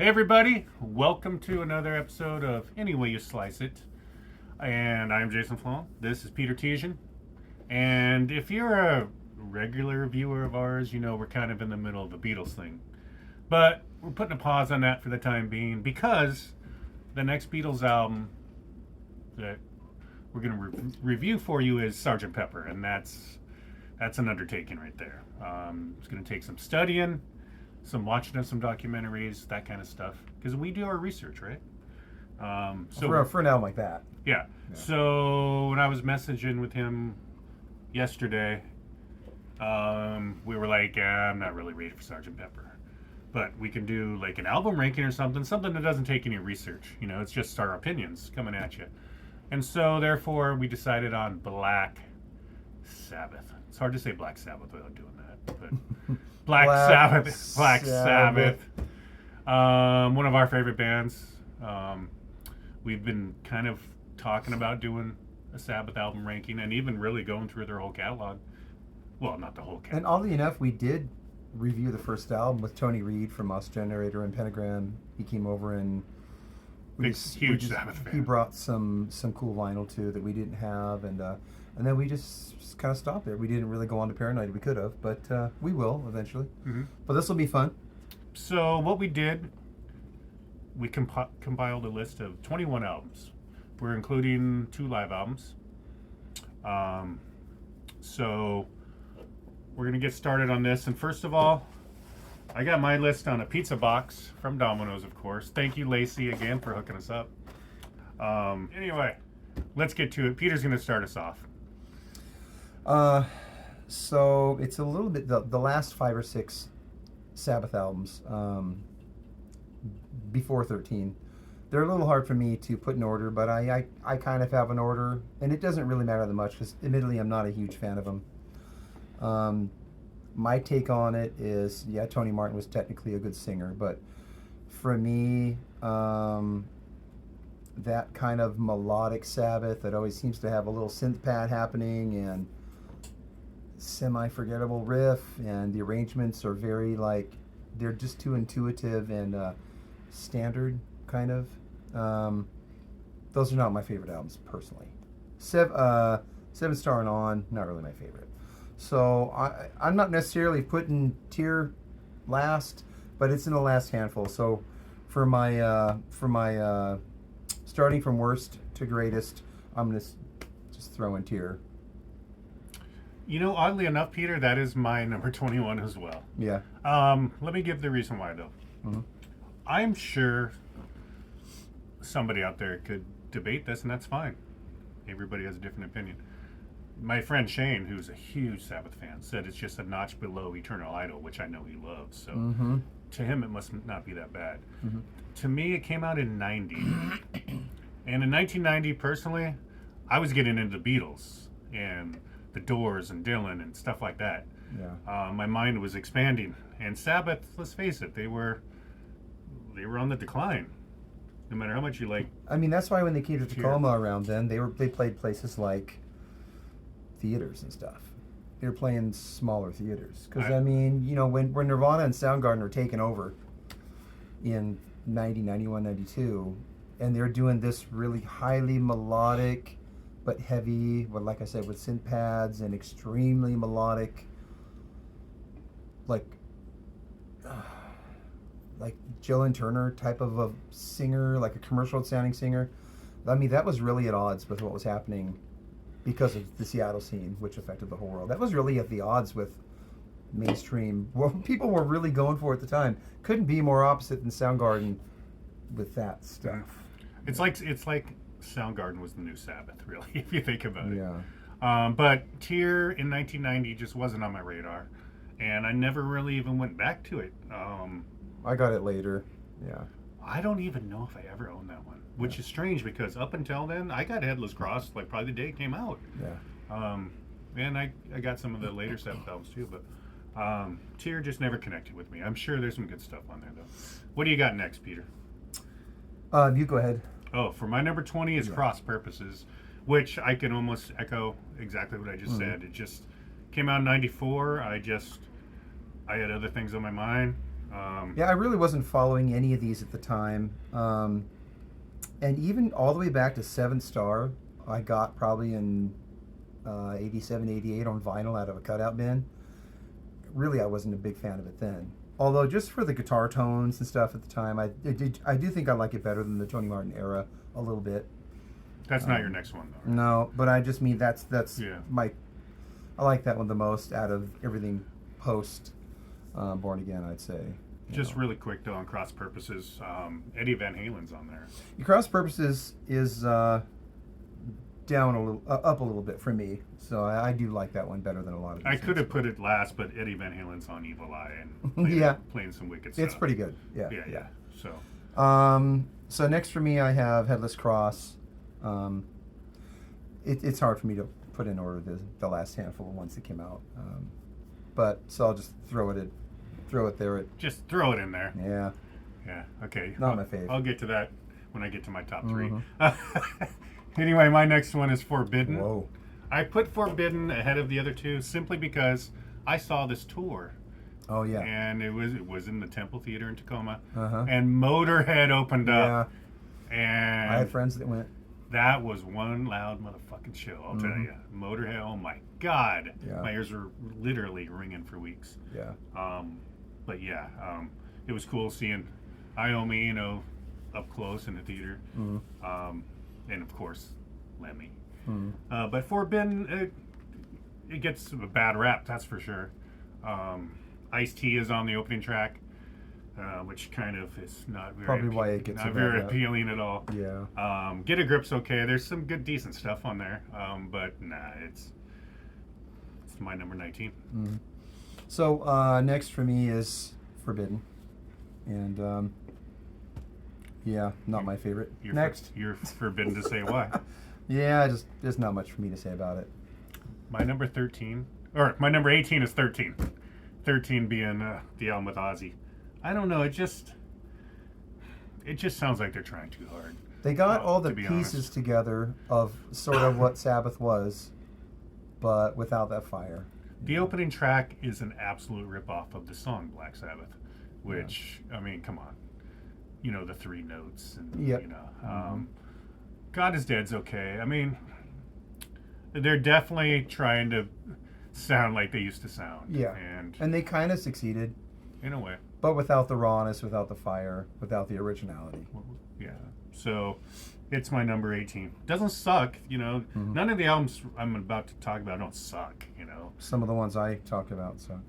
Hey everybody, welcome to another episode of Any Way You Slice It. And I'm Jason Flom. This is Peter Tiesian. And if you're a regular viewer of ours, you know we're kind of in the middle of the Beatles thing. But we're putting a pause on that for the time being because the next Beatles album that we're going to review for you is Sgt. Pepper. And that's an undertaking right there. It's going to take some studying, some watching of some documentaries, that kind of stuff, because we do our research, right? For an album like that. Yeah. So when I was messaging with him yesterday, we were like, I'm not really ready for Sgt. Pepper, but we can do like an album ranking or something that doesn't take any research. You know, it's just our opinions coming at you. And so therefore we decided on Black Sabbath. It's hard to say Black Sabbath without doing that, but Black Sabbath. One of our favorite bands. We've been kind of talking about doing a Sabbath album ranking and even really going through their whole catalog. Well, not the whole catalog. And oddly enough, we did review the first album with Tony Reed from Us Generator and Pentagram. He came over and huge Sabbath fan. He brought some cool vinyl too that we didn't have, and then we just kind of stopped there. We didn't really go on to Paranoid. We could have, but we will eventually. Mm-hmm. But this will be fun. So what we did, we compiled a list of 21 albums. We're including 2 live albums. So we're going to get started on this. And first of all, I got my list on a pizza box from Domino's, of course. Thank you, Lacey, again, for hooking us up. Anyway, let's get to it. Peter's going to start us off. So it's a little bit the last 5 or 6 Sabbath albums before 13. They're a little hard for me to put in order, but I kind of have an order, and it doesn't really matter that much because admittedly I'm not a huge fan of them. My take on it is, yeah, Tony Martin was technically a good singer, but for me, that kind of melodic Sabbath that always seems to have a little synth pad happening and semi-forgettable riff, and the arrangements are very they're just too intuitive and standard kind of. Those are not my favorite albums personally. Seven Star and On, not really my favorite. So I'm not necessarily putting Tear last, but it's in the last handful. So for my starting from worst to greatest, I'm gonna just throw in Tear. You know, oddly enough, Peter, that is my number 21 as well. Yeah. Let me give the reason why, though. Mm-hmm. I'm sure somebody out there could debate this, and that's fine. Everybody has a different opinion. My friend Shane, who's a huge Sabbath fan, said it's just a notch below Eternal Idol, which I know he loves. So to him, it must not be that bad. Mm-hmm. To me, it came out in 90. And in 1990, personally, I was getting into the Beatles and the Doors and Dylan and stuff like that. Yeah. My mind was expanding. And Sabbath, let's face it, they were on the decline. No matter how much you like. I mean, that's why when they came to Tacoma around then, they played places like theaters and stuff. They were playing smaller theaters. Because, I mean, you know, when Nirvana and Soundgarden were taking over in 90, 91, 92, and they're doing this really highly melodic but heavy, well, like I said, with synth pads and extremely melodic, like Gillian Turner type of a singer, like a commercial sounding singer. I mean, that was really at odds with what was happening because of the Seattle scene, which affected the whole world. That was really at the odds with mainstream, what people were really going for at the time. Couldn't be more opposite than Soundgarden with that stuff. It's like Soundgarden was the new Sabbath, really, if you think about it. Yeah. But Tear in 1990 just wasn't on my radar, and I never really even went back to it. I got it later. Yeah. I don't even know if I ever owned that one, which is strange because up until then, I got Headless Cross like probably the day it came out. Yeah. And I got some of the later Sabbath albums too, but Tear just never connected with me. I'm sure there's some good stuff on there though. What do you got next, Peter? You go ahead. Oh, for my number 20 is Cross Purposes, which I can almost echo exactly what I just said. It just came out in 94. I had other things on my mind. Yeah, I really wasn't following any of these at the time. And even all the way back to 7 Star, I got probably in 87, 88 on vinyl out of a cutout bin. Really, I wasn't a big fan of it then. Although, just for the guitar tones and stuff at the time, I do think I like it better than the Tony Martin era a little bit. That's not your next one, though. No, but I just mean that's Yeah. I like that one the most out of everything post Born Again, I'd say. Just really quick, though, on cross purposes, Eddie Van Halen's on there. Cross Purposes is down a little, up a little bit for me. So I do like that one better than a lot of these. I could have put it last, but Eddie Van Halen's on Evil Eye and playing, Yeah. playing some wicked stuff. It's pretty good. Yeah. Yeah. So, So next for me, I have Headless Cross. It's hard for me to put in order the last handful of ones that came out. But so I'll just throw it there. just throw it in there. Yeah. Yeah, okay. Not my fave. I'll get to that when I get to my top three. Mhm. Anyway, my next one is Forbidden. Whoa. I put Forbidden ahead of the other two simply because I saw this tour. Oh yeah. And it was in the Temple Theater in Tacoma. Uh-huh. And Motorhead opened up. Yeah. And I had friends that went. that was one loud motherfucking show, I'll tell you. Motorhead, oh my God. Yeah. My ears were literally ringing for weeks. Yeah. But yeah, it was cool seeing Iommi, up close in the theater. And of course, Lemmy. But Forbidden, it gets a bad rap, that's for sure. Ice-T is on the opening track, which kind of is not very Probably why it gets not a bad very rap. appealing at all. Yeah. Get a Grip's okay. There's some good, decent stuff on there, but nah, it's my number 19. So next for me is Forbidden, and yeah, not my favorite. Next. You're forbidden to say why. Yeah, just there's not much for me to say about it. My number 13, or my number 18 is 13. 13 being the album with Ozzy. I don't know. It just sounds like they're trying too hard. They got all the to be pieces honest. together of sort of what Sabbath was, but without that fire. The opening track is an absolute ripoff of the song Black Sabbath, which I mean, come on, the three notes, and Yep. God is Dead's okay. I mean, they're definitely trying to sound like they used to sound. Yeah. And they kind of succeeded, in a way. but without the rawness, without the fire, without the originality. Yeah. So it's my number 18. Doesn't suck, None of the albums I'm about to talk about don't suck, Some of the ones I talked about. So.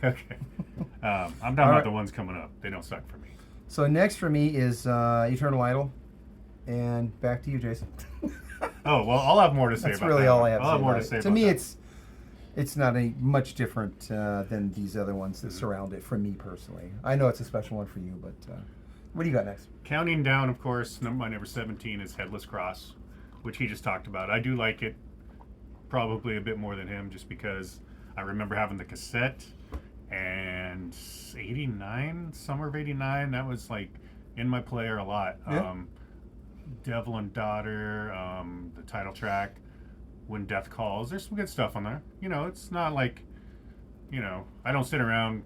Okay. I'm talking about the ones coming up. They don't suck for me. So next for me is Eternal Idol, and back to you, Jason. Oh, well, I'll have more to say That's about really that. all I have to I'll say have more about to say it. To about me, that. it's not a much different than these other ones that surround it for me personally. I know it's a special one for you, but what do you got next? Counting down, of course, my number 17 is Headless Cross, which he just talked about. I do like it probably a bit more than him just because I remember having the cassette, and 89, summer of 89, that was like in my player a lot. Yeah. Devil and Daughter, the title track, When Death Calls. There's some good stuff on there. It's not like, I don't sit around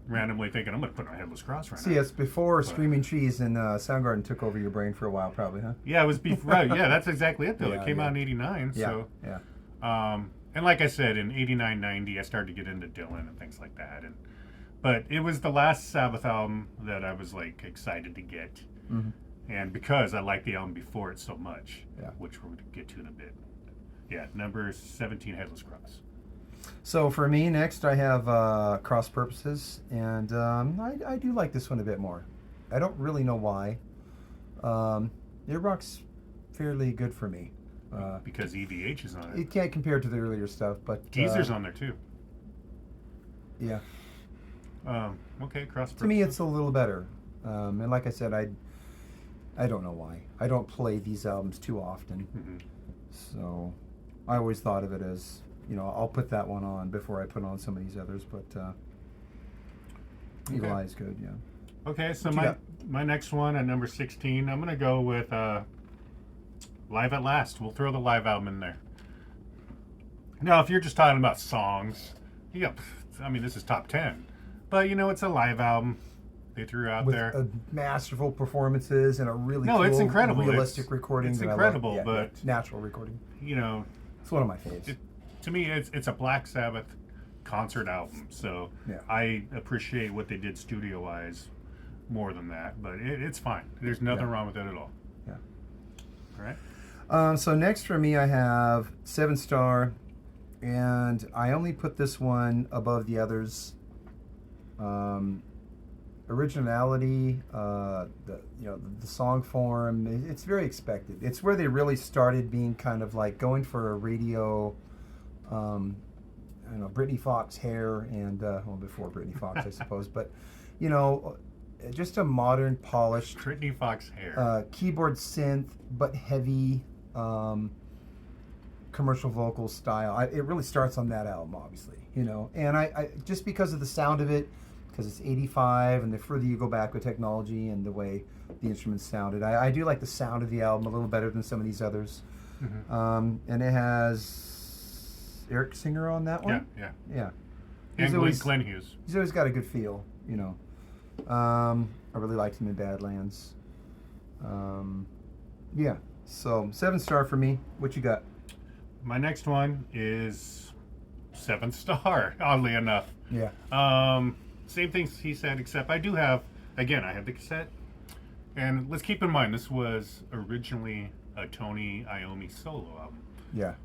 randomly thinking I'm going to put on Headless Cross right now. See, it's before Screaming Trees and Soundgarden took over your brain for a while, probably, huh? Yeah, it was before. Right, yeah, that's exactly it, though. Yeah, It came yeah. out in 89, Yeah, so... yeah. And like I said, in 89, 90, I started to get into Dylan and things like that. But it was the last Sabbath album that I was, excited to get. And because I liked the album before it so much, Yeah. which we're going to get to in a bit. Yeah, number 17, Headless Cross. So for me, next I have Cross Purposes, and I do like this one a bit more. I don't really know why. It rocks fairly good for me. Because EVH is on it. It can't compare to the earlier stuff, but Geezer's on there, too. Yeah. Okay, Cross Purposes. To me, it's a little better. And like I said, I don't know why. I don't play these albums too often. So I always thought of it as, I'll put that one on before I put on some of these others, but Evil Eye is good, yeah. Okay, so What you my next one at number 16, I'm going to go with Live at Last. We'll throw the live album in there. Now, if you're just talking about songs, this is top 10. But, it's a live album. they threw out with there. masterful performances and a really No, cool, it's incredible. realistic recording. It's that I love. incredible, Yeah, but natural recording. you know, It's one of my faves. to me, it's a Black Sabbath concert album. So Yeah. I appreciate what they did studio wise more than that, but it's fine. There's nothing wrong with it at all. Yeah. All right. So next for me, I have 7-star, and I only put this one above the others. Originality, the song form, it's very expected. It's where they really started being kind of like going for a radio, Britney Fox hair, and well, before Britney Fox, I suppose, but just a modern, polished Britney Fox hair. keyboard synth, but heavy commercial vocal style. It really starts on that album, obviously, and I just because of the sound of it, because it's 85, and the further you go back with technology and the way the instruments sounded, I do like the sound of the album a little better than some of these others. And it has Eric Singer on that one. Yeah. He's And Glenn Hughes. He's always got a good feel, I really liked him in Badlands. So 7-star for me. What you got? My next one is 7-star, oddly enough. Yeah. Same things he said, except I do have, again, I have the cassette. And let's keep in mind, this was originally a Tony Iommi solo album. Yeah.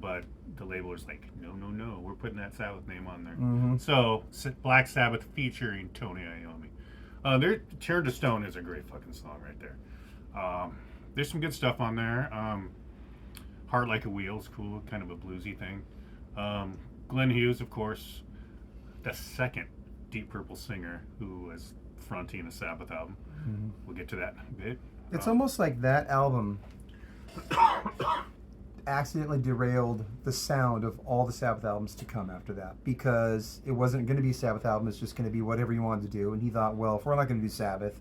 But the label was like, no, we're putting that Sabbath name on there. Mm-hmm. So, Black Sabbath featuring Tony Iommi. Their Turn to Stone is a great fucking song right there. There's some good stuff on there. Heart Like a Wheel is cool, kind of a bluesy thing. Glenn Hughes, of course, the second Deep Purple singer who was fronting a Sabbath album. Mm-hmm. We'll get to that in a bit. It's almost like that album accidentally derailed the sound of all the Sabbath albums to come after that, because it wasn't going to be a Sabbath album. It's just going to be whatever you wanted to do. And he thought, well, if we're not going to do Sabbath,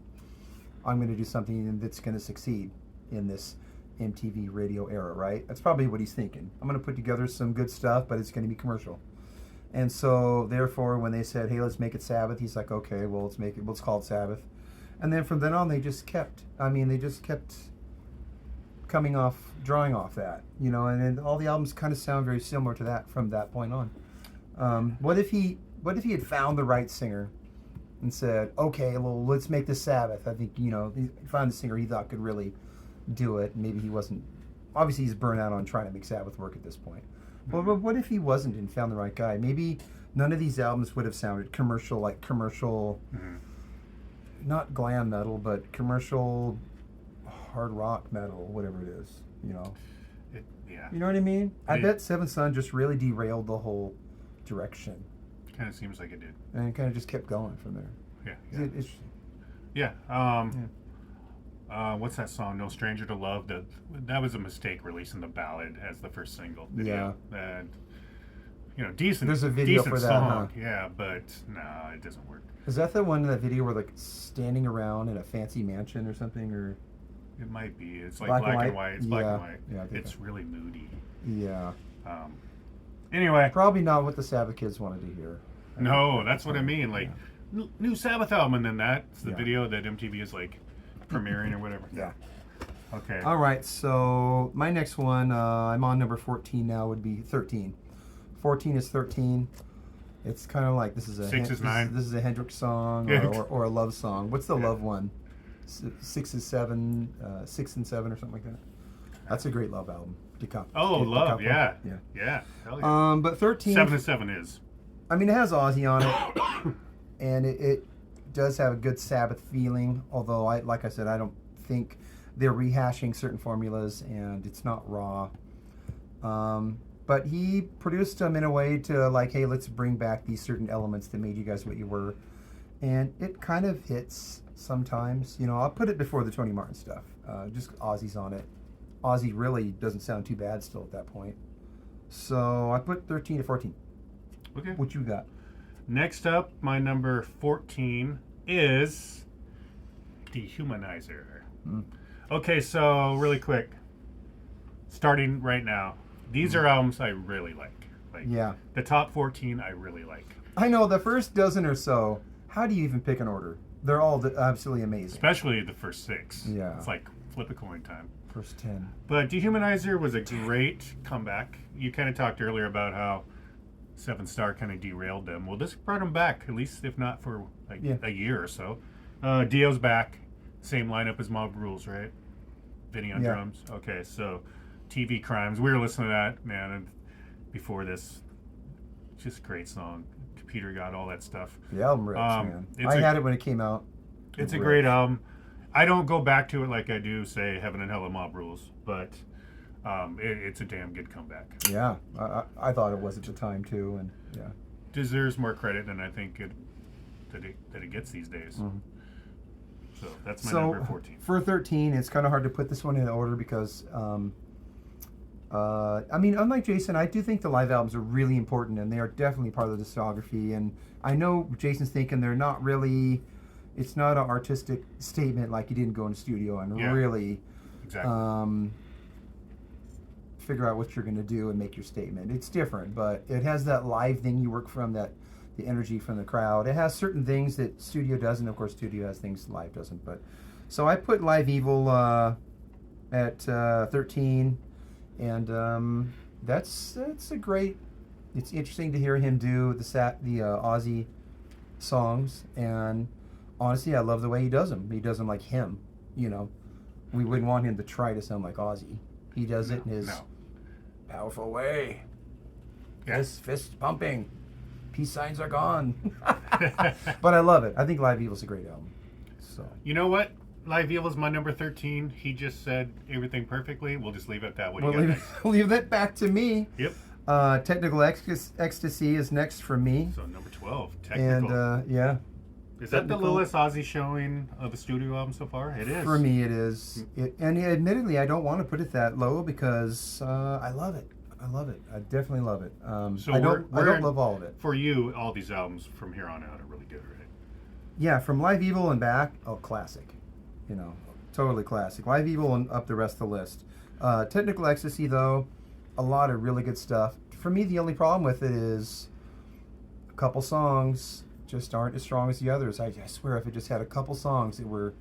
I'm going to do something that's going to succeed in this MTV radio era, right? That's probably what he's thinking. I'm going to put together some good stuff, but it's going to be commercial. And so, therefore, when they said, hey, let's make it Sabbath, he's like, okay, well, let's call it Sabbath. And then from then on, they just kept drawing off that, and then all the albums kind of sound very similar to that from that point on. What if he had found the right singer and said, okay, well, let's make this Sabbath? I think, he found a singer he thought could really do it. Maybe he wasn't, obviously he's burnt out on trying to make Sabbath work at this point. Well, but what if he wasn't and found the right guy? Maybe none of these albums would have sounded commercial, not glam metal, but commercial hard rock metal, whatever it is, Yeah. You know what I mean? I bet Seventh Son just really derailed the whole direction. Kind of seems like it did. And it kind of just kept going from there. Yeah. What's that song? No Stranger to Love. That was a mistake, releasing the ballad as the first single. Video. Yeah. And decent. There's a video decent for that, song. huh? Yeah, but no, it doesn't work. Is that the one in that video where standing around in a fancy mansion or something, or? It might be. It's like black and white. It's black and white. Yeah, it's really moody. Yeah. Anyway. Probably not what the Sabbath kids wanted to hear. No, that's what I mean. Like, new Sabbath album, and then that's the video that MTV is like premiering or whatever. Yeah. Okay. All right. So my next one, I'm on number 14 now. Would be 13. 14 is 13. It's kind of like this is a 6 is 9. This is a Hendrix song or a love song. What's the love one? 6 is 7, 6 and 7 or something like that. That's a great love album. Love, yeah. Hell yeah. But 13. 7 and 7 is. I mean, it has Ozzy on it, and it does have a good Sabbath feeling. Although, like I said, I don't think they're rehashing certain formulas, and it's not raw. But he produced them in a way to like, hey, let's bring back these certain elements that made you guys what you were, and it kind of hits sometimes. I'll put it before the Tony Martin stuff. Just Ozzy's on it. Ozzy really doesn't sound too bad still at that point. So I put 13 to 14. Okay. What you got? Next up, my number 14 is Dehumanizer. Okay, so really quick, starting right now, these are albums I really like. The top 14 I really like. I know the first dozen or so How do you even pick an order? They're all absolutely amazing. Especially the first 6. Yeah. It's like flip a coin time. First 10. But Dehumanizer was a great comeback. You kind of talked earlier about how 7 Star kind of derailed them. Well, this brought them back, at least if not for like a year or so. Dio's back. Same lineup as Mob Rules, right? Vinny on drums. Okay, so TV Crimes. We were listening to that, man, and before this. Just a great song. Computer got all that stuff. The album rips, man. I had it when it came out. It's a great album. I don't go back to it like I do, say, Heaven and Hell and Mob Rules, but it's a damn good comeback. Yeah, I thought it was at the time too, and yeah. Deserves more credit than I think that it gets these days. Mm-hmm. So that's my number 14. For 13, it's kind of hard to put this one in order because, I mean, unlike Jason, I do think the live albums are really important, and they are definitely part of the discography. And I know Jason's thinking they're not really. It's not an artistic statement like you didn't go in the studio and really figure out what you're going to do and make your statement. It's different, but it has that live thing you work from, that the energy from the crowd. It has certain things that studio doesn't. Of course, studio has things live doesn't. But so I put Live Evil at 13, and that's a great. It's interesting to hear him do the Aussie songs, and honestly, I love the way he does them. He does them like him, you know. We wouldn't want him to try to sound like Ozzy. He does it in his powerful way. Yes, fist pumping. Peace signs are gone. But I love it. I think Live Evil's a great album. So you know what? Live Evil's my number 13. He just said everything perfectly. We'll just leave it at that. What do you got next? Leave that back to me. Yep. Technical Ecstasy is next for me. So number 12, Technical. And yeah. Is that the lowest Ozzy showing of a studio album so far? It is. For me, it is. And admittedly, I don't want to put it that low because I love it. I love it. I definitely love it. So I don't love all of it. For you, all these albums from here on out are really good, right? Yeah, from Live Evil and back, classic. You know, totally classic. Live Evil and up the rest of the list. Technical Ecstasy, though, a lot of really good stuff. For me, the only problem with it is a couple songs just aren't as strong as the others. I swear, if it just had a couple songs that were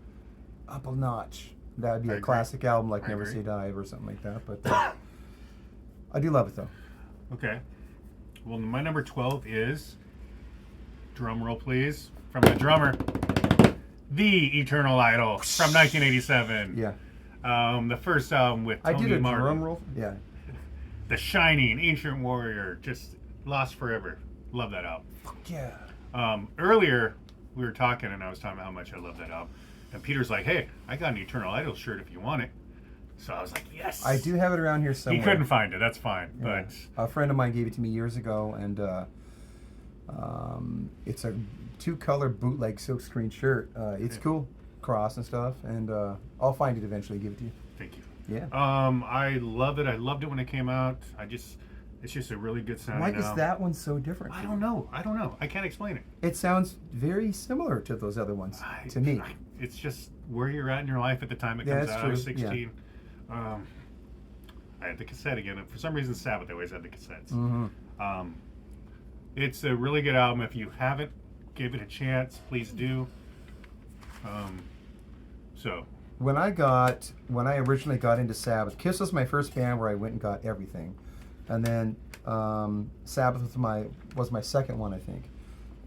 up a notch, that would be a classic album like Never Say Die or something like that. But I do love it, though. Okay. Well, my number 12 is, drum roll please, from the drummer, The Eternal Idol from 1987. Yeah. The first album with Tony Martin. I did a drum roll. Yeah. The Shining, Ancient Warrior, just lost forever. Love that album. Fuck yeah. Earlier, we were talking, and I was talking about how much I love that album. And Peter's like, hey, I got an Eternal Idol shirt if you want it. So I was like, yes. I do have it around here somewhere. He couldn't find it. That's fine. Yeah. But a friend of mine gave it to me years ago, and it's a 2-color bootleg silkscreen shirt. It's cool, cross and stuff, and I'll find it eventually. Give it to you. Thank you. Yeah. I love it. I loved it when it came out. It's just a really good sounding album. Why is that one so different? I don't know. I can't explain it. It sounds very similar to those other ones to me. It's just where you're at in your life at the time it comes out. True. I was 16. Yeah. I had the cassette again. For some reason, Sabbath always had the cassettes. Mm-hmm. It's a really good album. If you haven't, give it a chance. Please do. When I originally got into Sabbath, Kiss was my first band where I went and got everything. And then Sabbath was my second one, I think.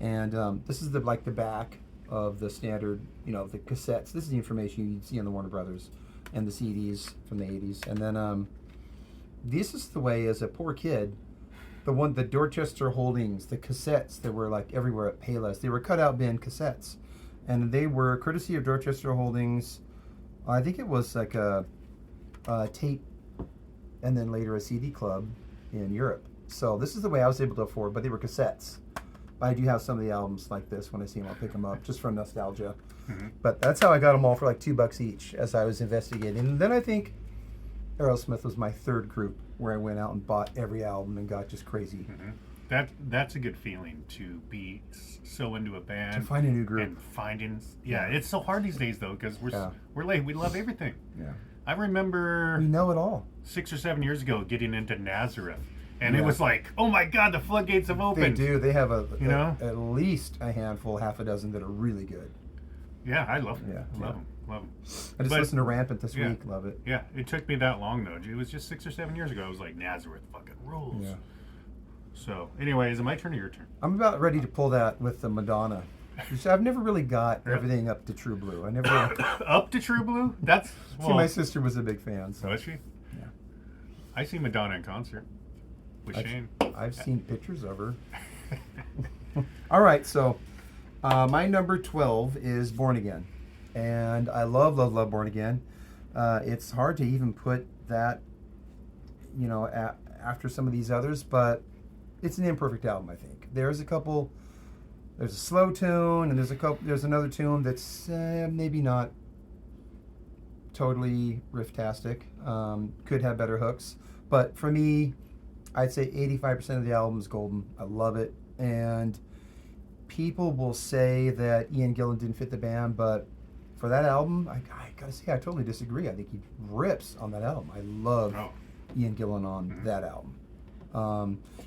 And this is the back of the standard, the cassettes. This is the information you'd see on the Warner Brothers and the CDs from the 80s. And then this is the way, as a poor kid, the Dorchester Holdings, the cassettes that were everywhere at Payless, they were cutout bin cassettes. And they were courtesy of Dorchester Holdings. I think it was like a tape and then later a CD club in Europe. So this is the way I was able to afford, but they were cassettes. I do have some of the albums like this. When I see them, I'll pick them up just for nostalgia. Mm-hmm. But that's how I got them all for $2 each as I was investigating. And then I think Aerosmith was my third group where I went out and bought every album and got just crazy. Mm-hmm. That's a good feeling, to be so into a band. To find a new group. And finding, it's so hard these days though, because we're late. We love everything. Yeah. I remember we know it all. 6 or 7 years ago getting into Nazareth And it was like, oh my God, the floodgates have They opened. do. They have You know? at least a handful, half a dozen that are really good. Yeah, I love them. Yeah, Love them. Love them. I just listened to Rampant this yeah. week. Love it. Yeah, it took me that long though. It was just 6 or 7 years ago. I was like, Nazareth fucking rules. Yeah. So, anyway, is it my turn or your turn? I'm about ready to pull that with the Madonna. Which I've never really got Really? everything up to True Blue. I never. Up to True Blue? That's See, my sister was a big fan. So was she? yeah. I see Madonna in concert with Shane. I've seen pictures of her. All right, so my number 12 is Born Again, and I love Born Again. It's hard to even put that, after some of these others, but it's an imperfect album. I think there's a slow tune, and there's another tune that's maybe not totally riff-tastic. Could have better hooks, but for me, I'd say 85% of the album is golden. I love it, and people will say that Ian Gillan didn't fit the band, but for that album, I gotta say I totally disagree. I think he rips on that album. I love Ian Gillan on that album.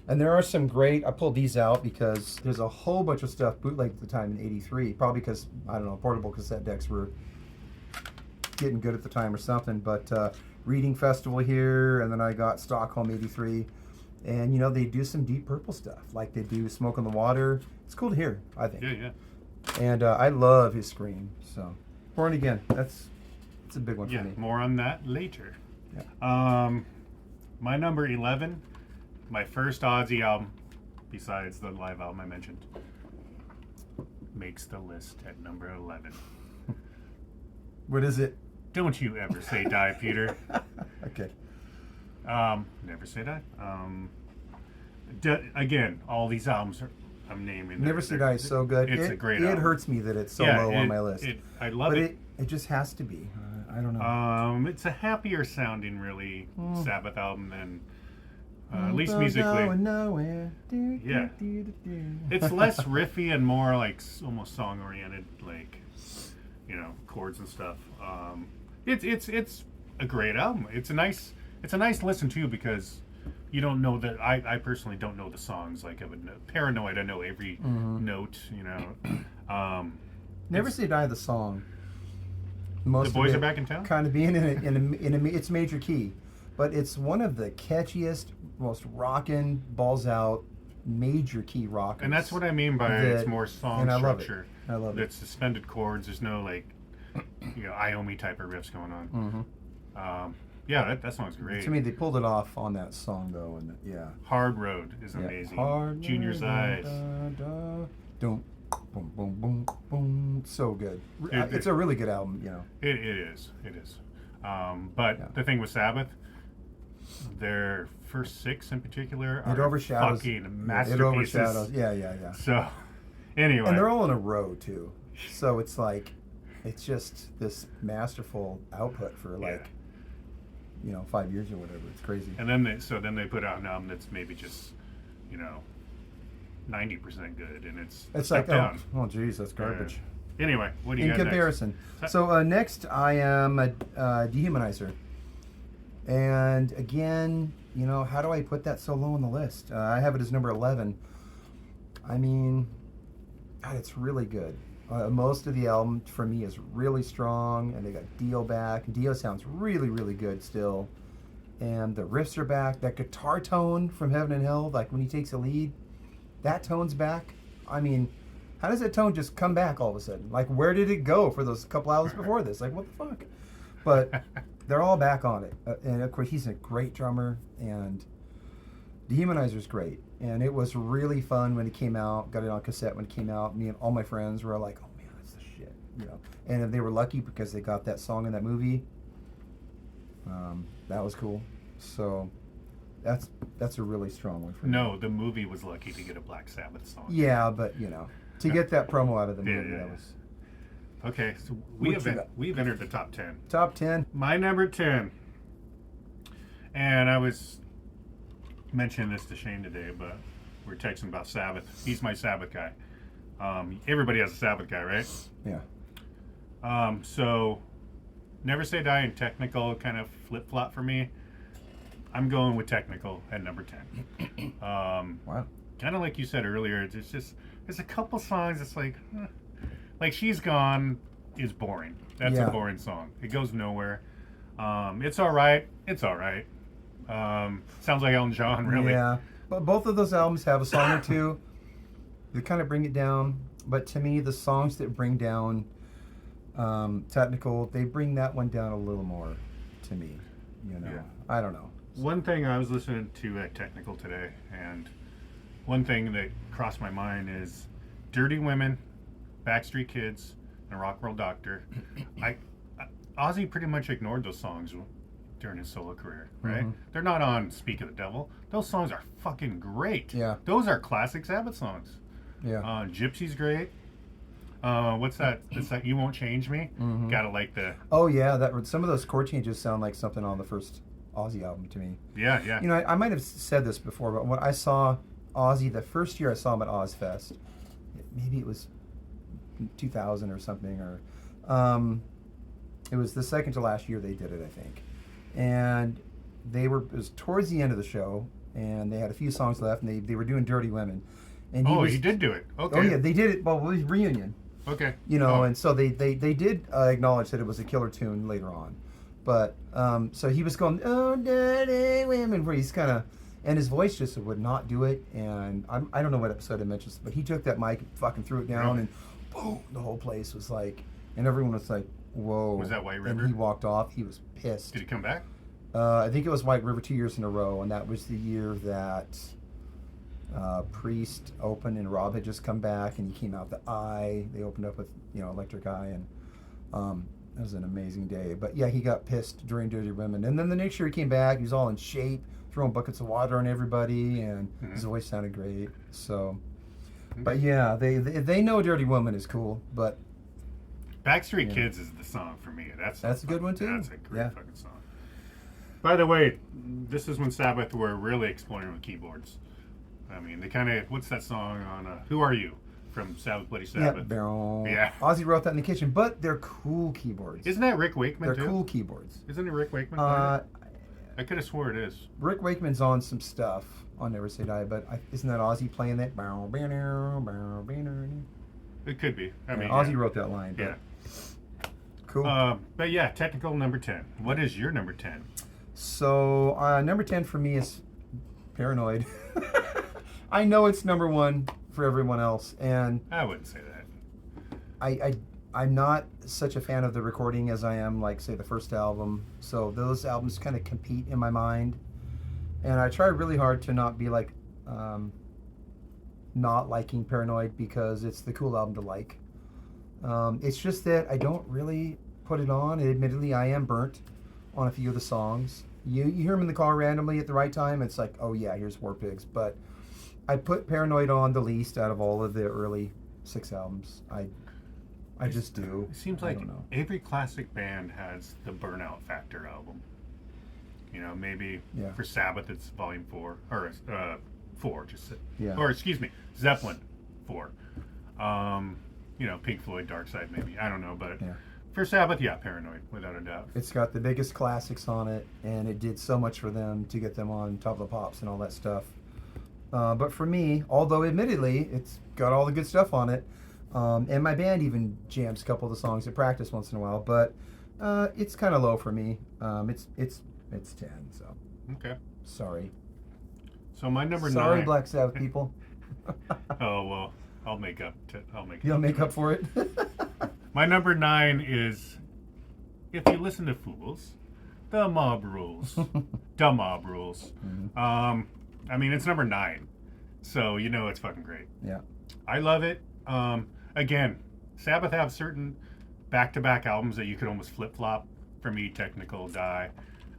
And there are some great, I pulled these out because there's a whole bunch of stuff bootlegged at the time in '83, probably because, I don't know, portable cassette decks were getting good at the time or something, but Reading Festival here, and then I got Stockholm '83, and they do some Deep Purple stuff, like they do Smoke on the Water. It's cool to hear, I think. Yeah. And I love his scream, so Born Again, it's a big one for me. More on that later. Yeah. My number 11, my first Ozzy album, besides the live album I mentioned, makes the list at number 11. What is it? Don't you ever say die, Peter. Okay. Never say die. Again, all these albums I'm naming. Never Say Die is so good. It's a great album. It hurts me that it's so low on my list. I love but it. It just has to be. I don't know. It's a happier sounding, really, Sabbath album than, at least musically. Going nowhere. Yeah. It's less riffy and more like almost song oriented, like, chords and stuff. It's a great album. It's a nice listen too, because you don't know that. I personally don't know the songs. Like Paranoid, I know every note. Never Say Die, the song. The Boys Are Back in Town. Kind of being in its major key, but it's one of the catchiest, most rockin', balls out, major key rockers. And that's what I mean by it's more song structure. I love it. It's suspended chords. There's no like, Iommi type of riffs going on. That song's great. To me, they pulled it off on that song though, and Hard Road is amazing. Hard Junior's Eyes. Don't. Boom, boom, boom, boom. So good. It's a really good album, It is. But the thing with Sabbath, their first 6 in particular are fucking masterpieces. It overshadows. Yeah. So, anyway. And they're all in a row, too. So it's like, it's just this masterful output for 5 years or whatever. It's crazy. And then they put out an album that's maybe just, 90% good, and it's like down. Oh geez, that's garbage. Anyway, what do you got in comparison? Next? So next, I am a Dehumanizer, and again, how do I put that so low on the list? I have it as number 11. I mean, God, it's really good. Most of the album for me is really strong, and they got Dio back. Dio sounds really, really good still, and the riffs are back. That guitar tone from Heaven and Hell, like when he takes a lead. That tone's back. I mean, how does that tone just come back all of a sudden? Like, where did it go for those couple hours before this? Like, what the fuck? But they're all back on it. And, of course, he's a great drummer, and Dehumanizer's great. And it was really fun when it came out. Got it on cassette when it came out. Me and all my friends were like, oh, man, that's the shit. And if they were lucky because they got that song in that movie, that was cool. So... That's a really strong one for me. No, the movie was lucky to get a Black Sabbath song. Yeah, but to get that promo out of the movie, that was. Okay, so we've entered the top 10. Top 10. My number 10. And I was mentioning this to Shane today, but we were texting about Sabbath. He's my Sabbath guy. Everybody has a Sabbath guy, right? Yeah. So Never Say Die and Technical kind of flip-flop for me. I'm going with Technical at number 10. Wow. Kind of like you said earlier, there's a couple songs that's like She's Gone is boring. That's Yeah. a boring song. It goes nowhere. It's all right. It's all right. Sounds like Elton John, really. Yeah, but both of those albums have a song or two that kind of bring it down. But to me, the songs that bring down Technical, they bring that one down a little more to me. You know, Yeah. I don't know. One thing I was listening to at Technical today, and one thing that crossed my mind is Dirty Women, Backstreet Kids, and Rock World Doctor. Ozzy pretty much ignored those songs during his solo career, right? Mhm. They're not on Speak of the Devil. Those songs are fucking great. Yeah. Those are classic Sabbath songs. Yeah. Gypsy's great. What's that? It's like You Won't Change Me. Mhm. Gotta like the. Oh yeah, that some of those chord changes sound like something on the first Ozzy album to me. Yeah, yeah. You know, I might have said this before, but when I saw Ozzy the first year I saw him at Ozfest, maybe it was 2000 or something, or it was the second to last year they did it, I think. And it was towards the end of the show, and they had a few songs left, and they were doing Dirty Women. And he did do it. Okay. Oh yeah, they did it. Well, it was reunion. Okay. You know, Oh. and so they did acknowledge that it was a killer tune later on. But so he was going, oh, dirty women, where he's kind of, and his voice just would not do it. And I don't know what episode I mentioned this, but he took that mic and fucking threw it down, Really? and boom, the whole place was like, and everyone was like, whoa. Was that White And River? he walked off. He was pissed. Did he come back? I think it was White River 2 years in a row, and that was the year that Priest opened, and Rob had just come back, and he came out the Eye. They opened up with Electric Eye, and it was an amazing day. But yeah, he got pissed during Dirty Women, and then the next year he came back. He was all in shape, throwing buckets of water on everybody, and his voice sounded great. So, but yeah, they know Dirty Woman is cool, but Backstreet Kids is the song for me. That's a good one, too. That's a great Yeah. fucking song. By the way, this is when Sabbath were really exploring with keyboards. I mean, they kind of, what's that song on Who Are You from Sabbath Bloody Sabbath? yeah. Ozzy wrote that in the kitchen, but they're cool keyboards. Isn't that Rick Wakeman They're too? cool keyboards. Isn't it Rick Wakeman? Uh, I could have swore it is. Rick Wakeman's on some stuff on Never Say Die, but isn't that Ozzy playing that? It could be. I mean, Ozzy wrote that line. But Yeah. Cool. But yeah, Technical number 10. What is your number 10? So number 10 for me is Paranoid. I know it's number one for everyone else, and I wouldn't say that. I'm not such a fan of the recording as I am, like, say, the first album. So those albums kind of compete in my mind, and I try really hard to not be like not liking Paranoid because it's the cool album to like. It's just that I don't really put it on. And admittedly, I am burnt on a few of the songs. You hear them in the car randomly at the right time. It's like, oh yeah, here's War Pigs. But I put Paranoid on the least out of all of the early 6 albums. I just do. It seems I like don't know. every classic band has the Burnout Factor album. You know, maybe Yeah. for Sabbath it's Volume 4 or 4, Yeah. or excuse me, Zeppelin 4. Pink Floyd, Dark Side, maybe. I don't know, but Yeah. for Sabbath, yeah, Paranoid, without a doubt. It's got the biggest classics on it, and it did so much for them to get them on Top of the Pops and all that stuff. But for me, although admittedly it's got all the good stuff on it, and my band even jams a couple of the songs at practice once in a while, but it's kind of low for me. It's 10, so Okay. sorry. So my number 9. Sorry, Black Sabbath people. Oh well, I'll make up. You'll make up for it. My number 9 is, if you listen to Fools, the Mob Rules. The Mob Rules. Mm-hmm. I mean, it's number 9, so you know it's fucking great. Yeah. I love it. Again, Sabbath have certain back-to-back albums that you could almost flip-flop. For me, Technical, Die.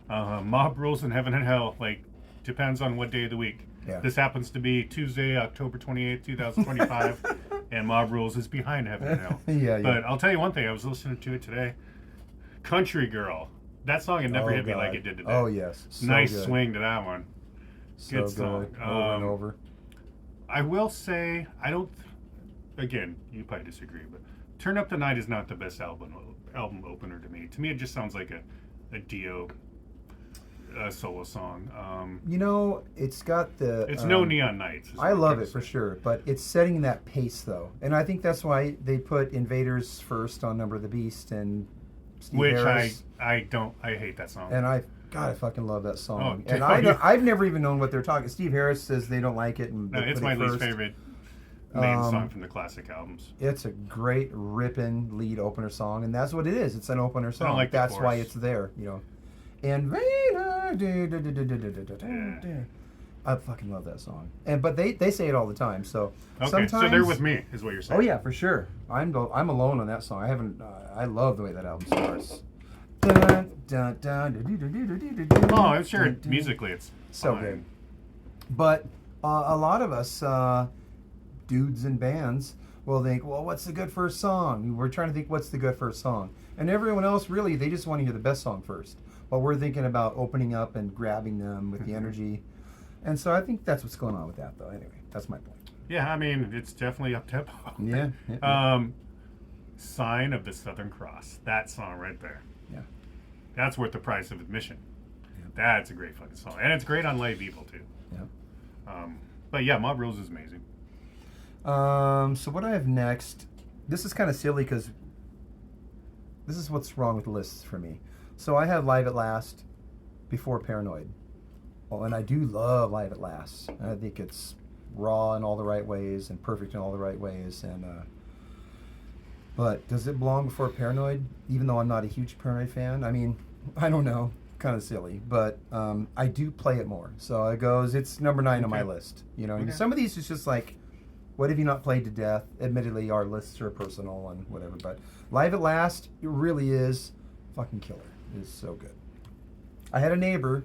Mob Rules and Heaven and Hell, like, depends on what day of the week. Yeah. This happens to be Tuesday, October 28th, 2025, and Mob Rules is behind Heaven and Hell. Yeah. But I'll tell you one thing, I was listening to it today. Country Girl. That song had never hit me like it did today. Oh, yes. So nice good. swing to that one. So Good song. good. Over and over. I will say, again, you probably disagree, but Turn Up the Night is not the best album opener to me. To me, it just sounds like a Dio solo song. You know, it's got the. It's no Neon Nights. I love it for sure, but it's setting that pace though, and I think that's why they put Invaders first on Number of the Beast and Steve Which Harris. I hate that song. And God, I fucking love that song. Oh, and I've never even known what they're talking. Steve Harris says they don't like it, and no, it's my least favorite main song from the classic albums. It's a great ripping lead opener song, and that's what it is. It's an opener song. I don't like the that's why chorus. it's there, you know. And I fucking love that song. But they say it all the time. So Okay, sometimes, so they're with me, is what you're saying. Oh yeah, for sure. I'm alone on that song. I haven't. I love the way that album starts. Dun, dun, dun, do, do, do, do, do, do, do, Oh, I'm sure dun, dun. musically it's So fine. good. But a lot of us dudes in bands will think, well, what's the good first song? We're trying to think what's the good first song. And everyone else, really, they just want to hear the best song first. But we're thinking about opening up and grabbing them with the energy. And so I think that's what's going on with that, though. Anyway, that's my point. Yeah, I mean, it's definitely up tempo. Yeah. Yeah. Sign of the Southern Cross. That song right there. Yeah. That's worth the price of admission. Yeah. That's a great fucking song. And it's great on Live Evil, too. Yeah. But yeah, Mob Rules is amazing. So what I have next, this is kind of silly because this is what's wrong with lists for me. So I have Live at Last before Paranoid. Oh, and I do love Live at Last. I think it's raw in all the right ways and perfect in all the right ways. And but does it belong before Paranoid? Even though I'm not a huge Paranoid fan, I mean, I don't know, kind of silly, but I do play it more. So it goes. It's number 9 on my list. You know, and some of these is just like, what have you not played to death? Admittedly, our lists are personal and whatever, but Live at Last, it really is fucking killer. It is so good. I had a neighbor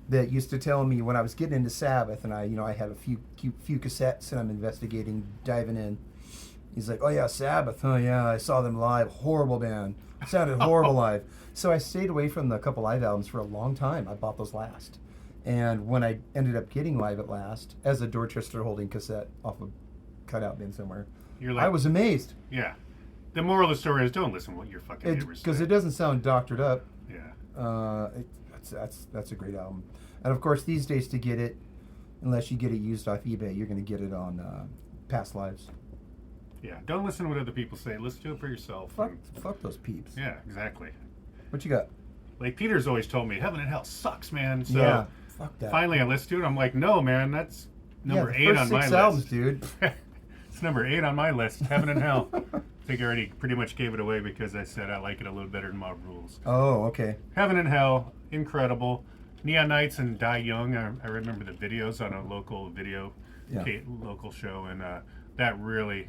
that used to tell me when I was getting into Sabbath, and I had a few cassettes, and I'm investigating, diving in. He's like, "Oh yeah, Sabbath. Oh yeah, I saw them live. Horrible band. Sounded horrible live." So I stayed away from the couple live albums for a long time. I bought those last, and when I ended up getting Live at Last as a Dorchester holding cassette off a cutout bin somewhere, You're like, I was amazed. Yeah. The moral of the story is don't listen to what your fucking neighbors say. Because it doesn't sound doctored up. Yeah. That's a great album. And of course, these days to get it, unless you get it used off eBay, you're going to get it on Past Lives. Yeah. Don't listen to what other people say. Listen to it for yourself. Fuck those peeps. Yeah, exactly. What you got? Like Peter's always told me, Heaven and Hell sucks, man. So Yeah, fuck that. finally I listened to it. I'm like, no, man, that's number the 8 first on my 6 list. albums, dude. It's number 8 on my list, Heaven and Hell. I think I already pretty much gave it away because I said I like it a little better than Mob Rules. Oh, okay. Heaven and Hell, incredible. Neon Nights and Die Young, I remember the videos on a local local show, and that really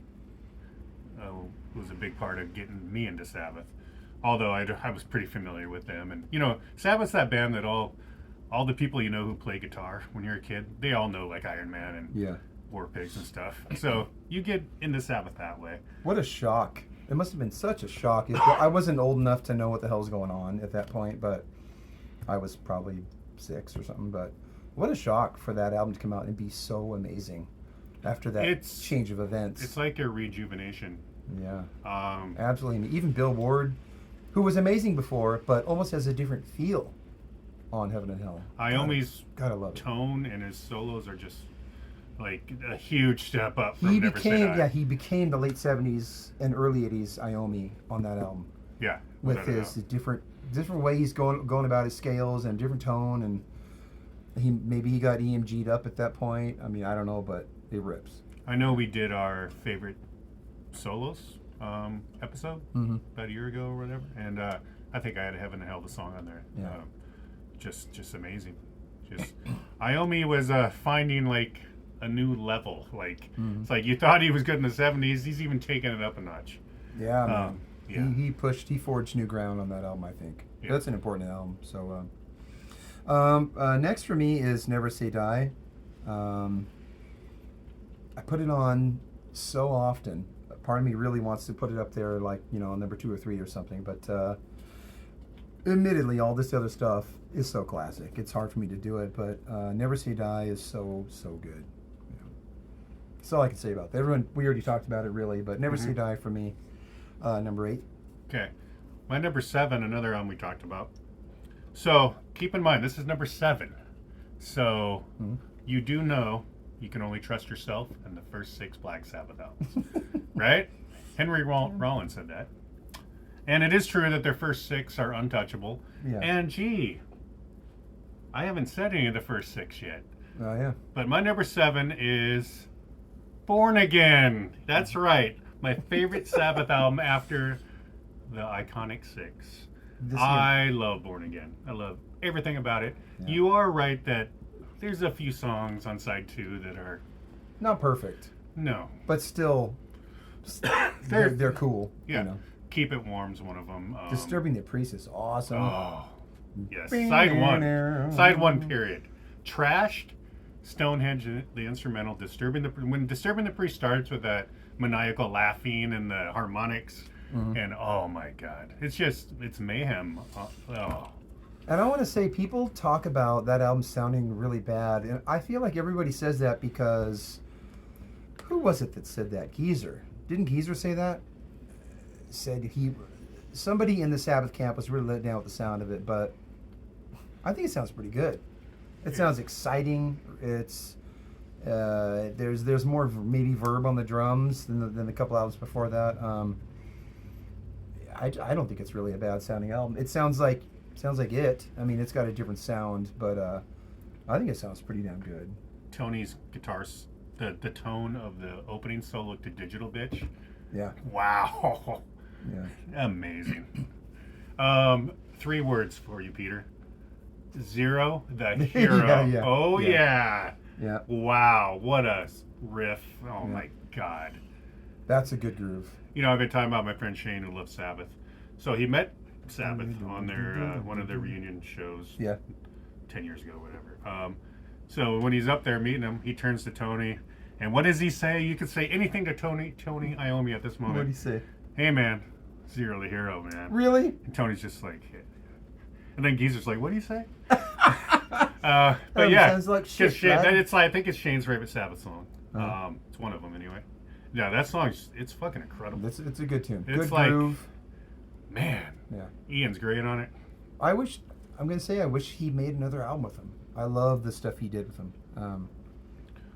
was a big part of getting me into Sabbath. Although I was pretty familiar with them. And, Sabbath's that band that all the people who play guitar when you're a kid, they all know like Iron Man and War Pigs and stuff. So you get into Sabbath that way. What a shock. It must have been such a shock. I wasn't old enough to know what the hell's going on at that point, but I was probably 6 or something. But what a shock for that album to come out and be so amazing after that change of events. It's like a rejuvenation. Yeah. Absolutely. Even Bill Ward, who was amazing before, but almost has a different feel on Heaven and Hell. Iommi's gotta love it. Tone and his solos are just like a huge step up from He Never Say Die. he became the late 70s and early 80s Iommi on that album. Yeah. With his different way he's going about his scales and different tone, and he got EMG'd up at that point. I mean, I don't know, but it rips. I know we did our favorite solos episode about a year ago or whatever, and I think I had Heaven and Hell, the song on there. Yeah. Just amazing. Just Iommi was finding like a new level. Like it's like you thought he was good in the 70s. He's even taking it up a notch. Yeah, man. Yeah. He forged new ground on that album, I think. Yeah. That's an important album. So next for me is Never Say Die. I put it on so often. Part of me really wants to put it up there, like, number 2 or 3 or something. But admittedly, all this other stuff is so classic. It's hard for me to do it, but Never Say Die is so good. That's all I can say about that. We already talked about it, really, but Never Say Die for me, number 8. Okay. My number 7, another album we talked about, So keep in mind, this is number 7. So Mhm. you do know you can only trust yourself in the first 6 Black Sabbath albums, right? Henry Rollins said that. And it is true that their first 6 are untouchable. Yeah. And gee, I haven't said any of the first 6 yet. Oh yeah. But my number 7 is Born Again. That's right. My favorite Sabbath album after the iconic 6. I love Born Again. I love everything about it. Yeah. You are right that there's a few songs on side 2 that are Not perfect, no. but still, they're cool. Yeah. You know. Keep It Warm's one of them. Disturbing the Priest is awesome. Oh, yes. Side 1. Side 1, period. Trashed, Stonehenge, the instrumental, when Disturbing the Priest starts with that maniacal laughing and the harmonics, and oh my God, it's mayhem. Oh. And I want to say, people talk about that album sounding really bad, and I feel like everybody says that because who was it that said that? Geezer. Didn't Geezer say that? Said somebody in the Sabbath camp was really let down with the sound of it, but I think it sounds pretty good. It sounds exciting. It's there's more maybe verb on the drums than the couple albums before that. I don't think it's really a bad sounding album. It sounds like it. I mean, it's got a different sound, but I think it sounds pretty damn good. Tony's guitars, the tone of the opening solo to Digital Bitch. Yeah. Wow. Yeah. Amazing. 3 words for you, Peter. Zero, the hero. Yeah. Oh Yeah. yeah. Wow, what a riff. Oh my God. That's a good groove. You know, I've been talking about my friend Shane who loves Sabbath. So he met Sabbath on their one of their reunion shows. Yeah. 10 years ago, whatever. So when he's up there meeting him, he turns to Tony, and what does he say? You could say anything to Tony. Tony Iommi at this moment. What do you say? Hey man, Zero the hero, man. Really? And Tony's just like, hey. And then Geezer's like, what do you say? But yeah, sounds like shit, I think it's Shane's favorite Sabbath song. It's one of them anyway. Yeah, that song, it's fucking incredible. It's a good tune. It's Good like, groove. Man. Yeah. Ian's great on it. I wish he made another album with him. I love the stuff he did with him.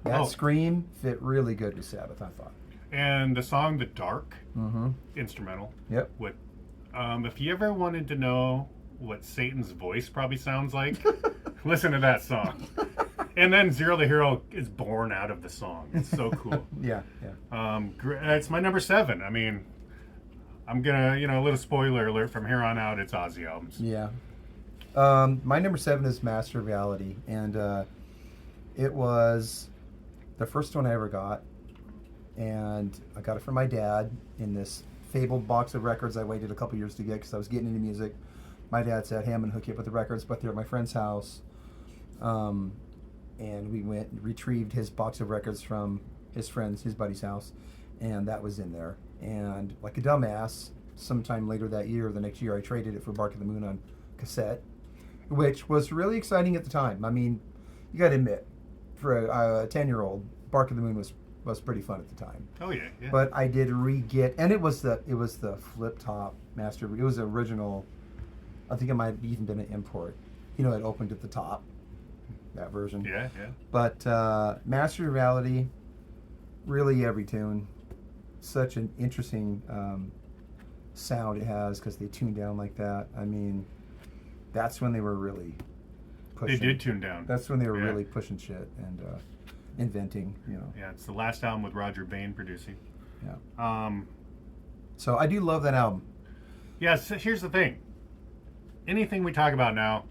That Scream fit really good with Sabbath, I thought. And the song "The Dark," instrumental. Yep. With, if you ever wanted to know what Satan's voice probably sounds like, listen to that song. And then Zero the Hero is born out of the song. It's so cool. Yeah. It's my number 7. I mean, I'm gonna, a little spoiler alert. From here on out, it's Ozzy albums. Yeah. My number 7 is Master of Reality, and it was the first one I ever got, and I got it from my dad in this fabled box of records I waited a couple years to get because I was getting into music. My dad said, hey, I'm going to hook you up with the records, but they're at my friend's house. And we went and retrieved his box of records from his buddy's house, and that was in there. And like a dumbass, sometime later that year or the next year, I traded it for Bark of the Moon on cassette, which was really exciting at the time. I mean, you got to admit, for a 10-year-old, Bark of the Moon was pretty fun at the time. Oh yeah. But I did re-get, and it was the flip top master. It was the original. I think it might have even been an import. It opened at the top. That version. Yeah. But Master of Reality, really every tune, such an interesting sound it has because they tune down like that. I mean, that's when they were really pushing. They did tune down. That's when they were really pushing shit and inventing. Yeah, it's the last album with Roger Bain producing. Yeah. So I do love that album. Yeah. So here's the thing. Anything we talk about now,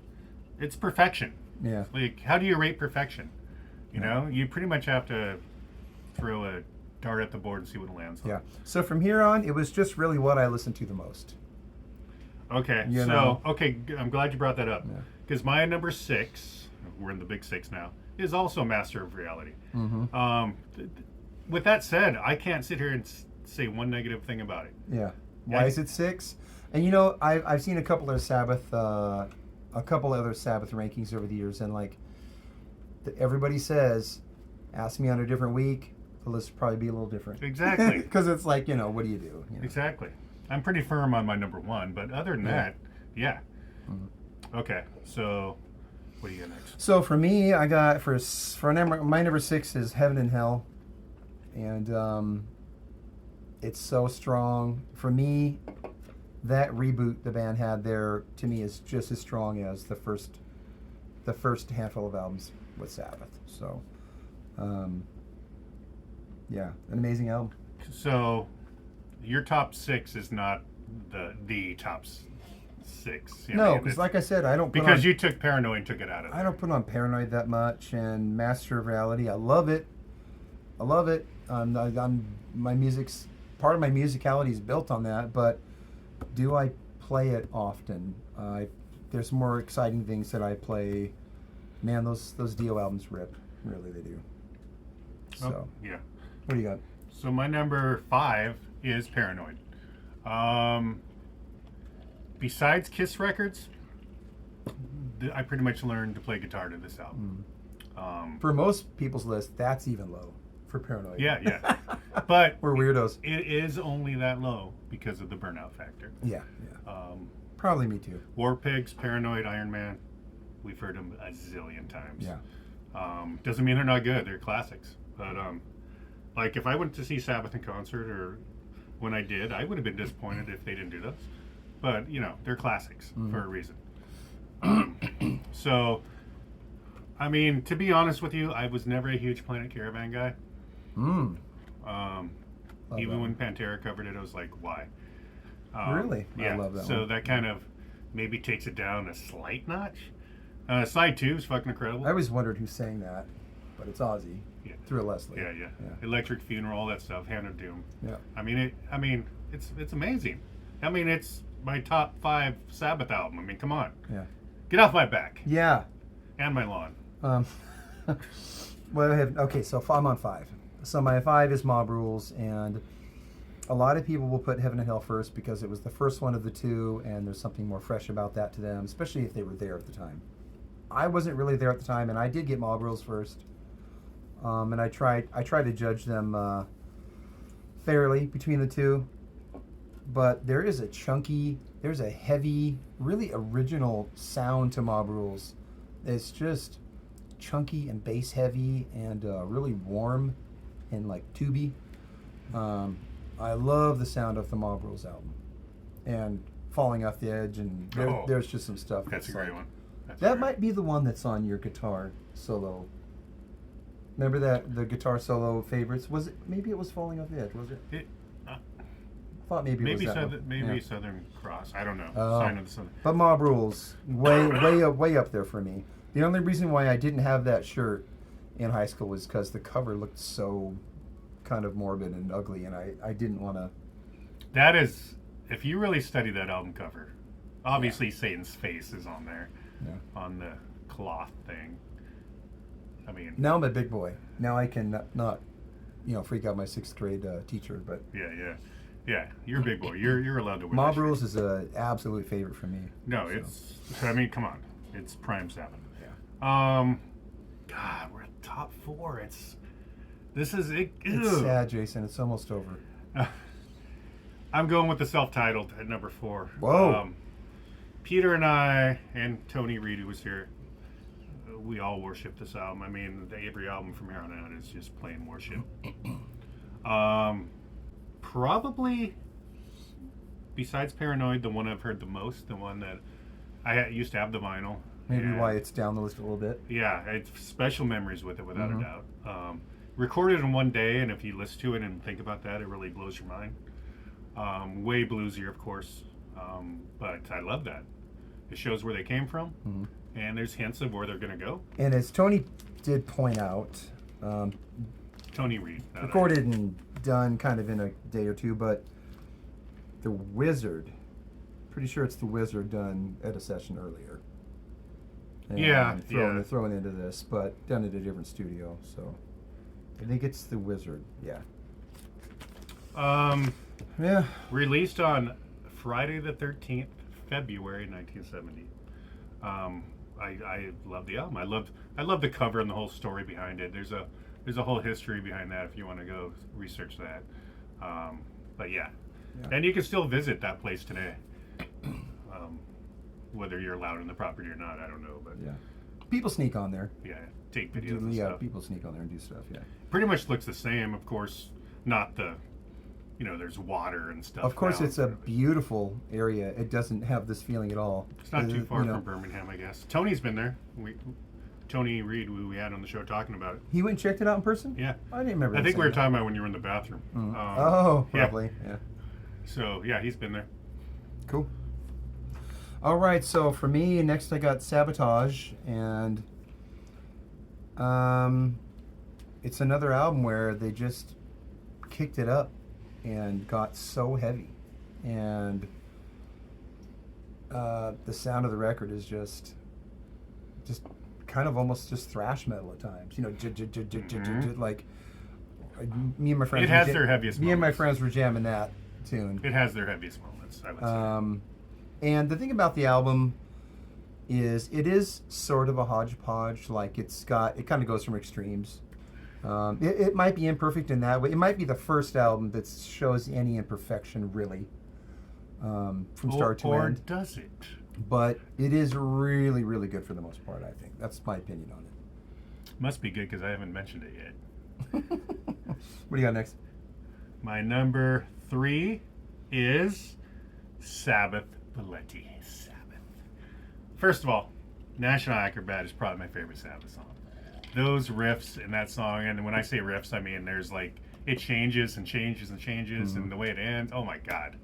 it's perfection. Yeah. Like, how do you rate perfection? You pretty much have to throw a dart at the board and see what it lands on. Yeah. So from here on, it was just really what I listened to the most. Okay. I'm glad you brought that up. Because my number 6, we're in the big 6 now, is also Master of Reality. With that said, I can't sit here and say one negative thing about it. Yeah. Why is it 6? And I've seen a couple other Sabbath rankings over the years, and everybody says, ask me on a different week, the list will probably be a little different. Exactly. Because it's like, what do you do? Exactly. I'm pretty firm on my number 1, but other than that, yeah. Okay, so what do you got next? So for me, I got my number 6 is Heaven and Hell, and it's so strong for me. That reboot the band had there to me is just as strong as the first handful of albums with Sabbath. So, yeah, an amazing album. So, your top 6 is not the top 6. You know, No, I mean, because it's- like I said, I don't put because on, you took Paranoid and took it out of there. I don't put on Paranoid that much, and Master of Reality, I love it. I love it. My music's part of my musicality is built on that, but do I play it often? There's more exciting things that I play. Man, those Dio albums rip. Really, they do. So, Oh, yeah. what do you got? So my number 5 is Paranoid. Besides Kiss records, I pretty much learned to play guitar to this album. For most people's list, that's even low for Paranoid. Yeah, yeah. But We're weirdos. it is only that low because of the burnout factor. Yeah, yeah. Probably me too. War Pigs, Paranoid, Iron Man, we've heard them a zillion times. Yeah. Doesn't mean they're not good. They're classics. But like if I went to see Sabbath in concert, or when I did, I would have been disappointed if they didn't do those. But you know, they're classics for a reason. So, I mean, to be honest with you, I was never a huge Planet Caravan guy. Even that when Pantera covered it, I was like, why? Really? Yeah. I love that so one. that kind of maybe takes it down a slight notch. Side 2 is fucking incredible. I always wondered who sang that, but it's Ozzy. Yeah. Through a Leslie. Yeah, yeah, Electric Funeral, all that stuff. Hand of Doom. Yeah. I mean, it's amazing. I mean, it's my top 5 Sabbath album. I mean, come on, Yeah. get off my back Yeah. and my lawn. Well, okay, so I'm on 5. So my 5 is Mob Rules, and a lot of people will put Heaven and Hell first because it was the first one of the two, and there's something more fresh about that to them, especially if they were there at the time. I wasn't really there at the time, and I did get Mob Rules first, and I tried to judge them fairly between the two, but there's a heavy, really original sound to Mob Rules. It's just chunky and bass heavy and really warm and like tubey. I love the sound of the Mob Rules album and Falling Off the Edge, and there's just some stuff. That's a great one. That might be the one that's on your guitar solo. Remember that the guitar solo favorites? Was it? Maybe it was Falling Off the Edge. Was it? I thought maybe it was that one. Maybe Yeah. Southern Cross. I don't know. Oh. Sign of the Southern. But Mob Rules, way up there for me. The only reason why I didn't have that shirt in high school was because the cover looked so kind of morbid and ugly, and I didn't want to. That is, if you really study that album cover, obviously Satan's face is on there, on the cloth thing. I mean, Now I'm a big boy. Now I can not freak out my 6th grade teacher. But yeah, you're a big boy. You're allowed to wear Mob that shirt. Rules is an absolute favorite for me. No, so. it's. I mean, come on, it's prime Sabbath. Yeah. God, we're at top 4. This is it. It's sad, Jason. It's almost over. I'm going with the self-titled at number 4. Whoa. Peter and I and Tony Reed, who was here, we all worship this album. I mean, every album from here on out is just plain worship. Probably, besides Paranoid, the one I've heard the most, the one that I used to have the vinyl. Maybe and why it's down the list a little bit. yeah, it's special memories with it, without a doubt. Recorded in one day, and if you listen to it and think about that, it really blows your mind. Way bluesier, of course, but I love that. It shows where they came from, and there's hints of where they're going to go. And as Tony did point out, Tony Reed. recorded and done kind of in a day or two, but the Wizard, pretty sure it's the Wizard done at a session earlier. And thrown into this, but done at a different studio. So I think it's the Wizard. Yeah. Yeah. Released on Friday the 13th, February 1970. I love the album. I love the cover and the whole story behind it. There's a whole history behind that if you want to go research that. But yeah. And you can still visit that place today. whether you're allowed on the property or not, I don't know, but Yeah. People sneak on there. yeah, take videos and Yeah, stuff. people sneak on there and do stuff. Yeah. Pretty much looks the same, of course. Not the, there's water and stuff. Of course, now it's in a front of it. beautiful area. It doesn't have this feeling at all. It's not too far you know, from Birmingham, I guess. Tony's been there. Tony Reed, who we had on the show talking about it. He went and checked it out in person? Yeah. I didn't remember. I him think we saying were talking about when you were in the bathroom. that. Oh, yeah. probably. Yeah. So, yeah, he's been there. Cool. All right, so for me, next I got Sabotage, and it's another album where they just kicked it up and got so heavy, and the sound of the record is just kind of almost just thrash metal at times. You know, like me and my friends. It has their heaviest Me and my moments. friends were jamming that tune. It has their heaviest moments, I would say. And the thing about the album is it is sort of a hodgepodge. Like it kind of goes from extremes. It might be imperfect in that way. It might be the first album that shows any imperfection really, from start to or end. does it? But it is really, really good for the most part. I think that's my opinion on it. Must be good because I haven't mentioned it yet. What do you got next? My number 3 is Sabbath Balletti. Sabbath. First of all, National Acrobat is probably my favorite Sabbath song. Those riffs in that song, and when I say riffs, I mean there's like, it changes and changes and changes, and the way it ends, oh my God.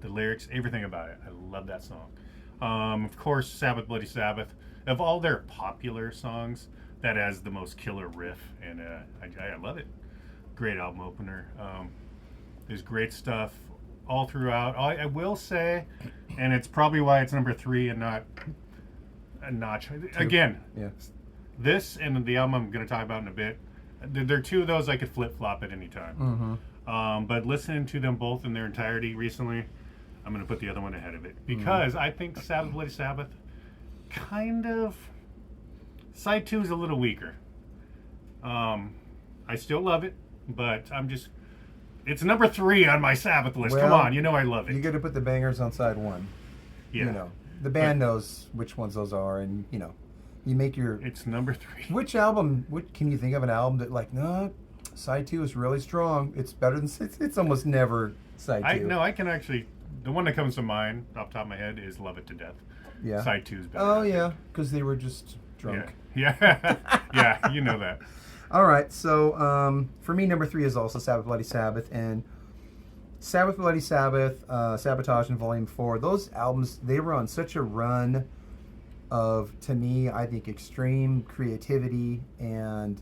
The lyrics, everything about it. I love that song. Of course, Sabbath Bloody Sabbath. Of all their popular songs, that has the most killer riff, and I love it. Great album opener. There's great stuff all throughout. I will say, and it's probably why it's number 3 and not a notch. Again, Yeah. this and the album I'm going to talk about in a bit, they're two of those I could flip-flop at any time. But listening to them both in their entirety recently, I'm going to put the other one ahead of it. Because I think Sabbath Bloody Sabbath kind of... Side 2 is a little weaker. I still love it, but I'm just... It's number 3 on my Sabbath list. Come Well, on, you know I love it. You got to put the bangers on side 1. Yeah. You know, the band knows which ones those are, and you know, you make your. It's number 3. Which album? What can you think of an album that like no, side 2 is really strong. It's better than it's almost never side 2. No, I can actually... The one that comes to mind off the top of my head is Love It to Death. Yeah. Side 2 is better. Oh I think. yeah, because they were just drunk. Yeah. Yeah, you know that. All right, so for me, number 3 is also Sabbath Bloody Sabbath, and Sabbath Bloody Sabbath, Sabotage, and Volume 4. Those albums, they were on such a run of, to me, I think, extreme creativity, and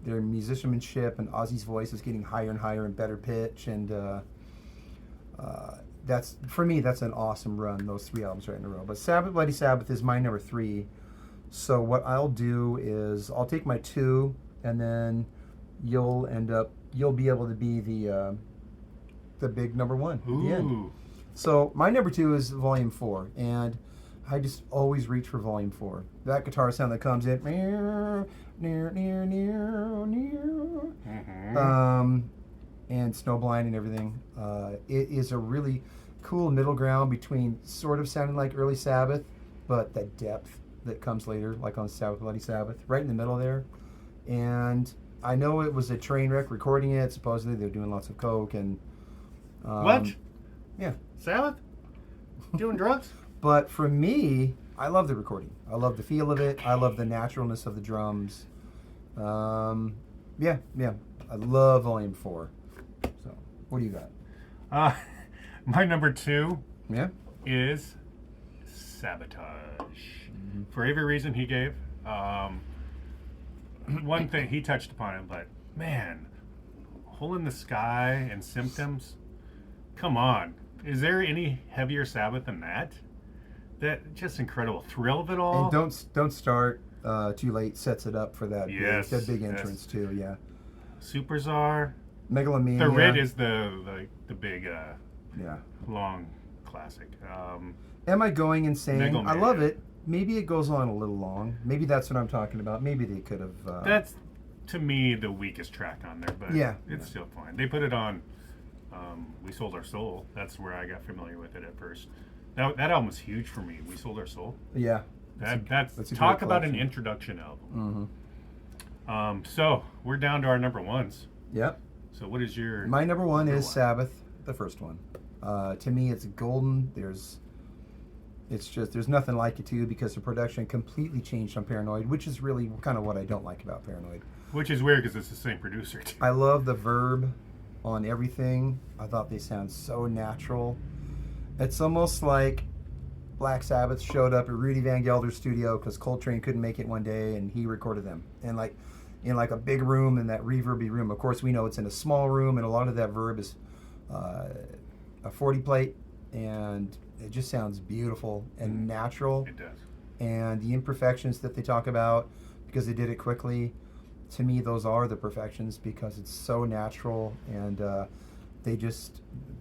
their musicianship, and Ozzy's voice is getting higher and higher and better pitch, and that's, for me, that's an awesome run, those 3 albums right in a row. But Sabbath Bloody Sabbath is my number 3. So what I'll do is I'll take my 2, and then you'll be able to be the big number 1 at the end. Ooh. So my number 2 is Volume 4, and I just always reach for Volume 4. That guitar sound that comes in, near, near, near, near, near, and Snowblind and everything. It is a really cool middle ground between sort of sounding like early Sabbath, but that depth that comes later, like on Sabbath Bloody Sabbath, right in the middle there. And I know it was a train wreck recording it. Supposedly they're doing lots of coke and What? Yeah. Sabbath? Doing drugs? But for me, I love the recording. I love the feel of it. I love the naturalness of the drums. Yeah. I love Volume 4. So, what do you got? My number 2 Yeah. is Sabotage. For every reason he gave. One thing, he touched upon it, but man, Hole in the Sky and Symptoms, come on. Is there any heavier Sabbath than that? That just incredible thrill of it all. And don't start too late. Sets it up for that. Yes, that big yes. entrance too. Yeah. Superzar. Megalomania. The Red is the big Yeah. long classic. Am I Going Insane? I Megalomania. love it. Maybe it goes on a little long. Maybe that's what I'm talking about. Maybe they could have. That's to me the weakest track on there, but Yeah. it's still fine. They put it on We Sold Our Soul. That's where I got familiar with it at first. That album was huge for me. We Sold Our Soul. Yeah. That's a talk great about an collection. introduction album. Mm-hmm. So we're down to our number ones. Yep. So what is your My number one number is Sabbath, the first one. To me, it's golden. There's nothing like it too, because the production completely changed on Paranoid, which is really kind of what I don't like about Paranoid. Which is weird because it's the same producer too. I love the verb on everything. I thought they sound so natural. It's almost like Black Sabbath showed up at Rudy Van Gelder's studio because Coltrane couldn't make it one day, and he recorded them. And like in like a big room, in that reverby room. Of course, we know it's in a small room, and a lot of that verb is a 40 plate, and it just sounds beautiful and natural. It does. And the imperfections that they talk about, because they did it quickly, to me those are the perfections, because it's so natural. And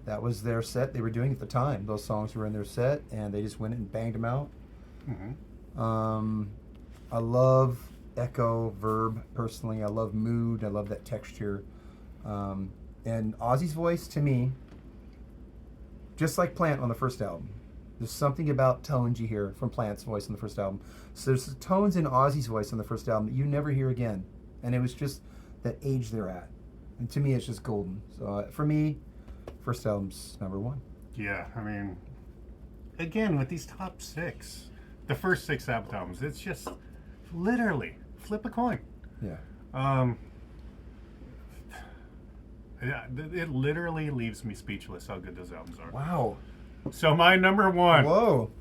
that was their set they were doing at the time. Those songs were in their set, and they just went and banged them out. I love echo, verb, personally. I love mood. I love that texture. And Ozzy's voice, to me, just like Plant on the first album, there's something about tones you hear from Plant's voice on the first album. So there's tones in Ozzy's voice on the first album that you never hear again. And it was just that age they're at. And to me, it's just golden. So for me, first album's number one. Yeah, I mean, again, with these top six, the first six Sabbath albums, it's just literally flip a coin. Yeah. It literally leaves me speechless how good those albums are. Wow. So my number one, Whoa.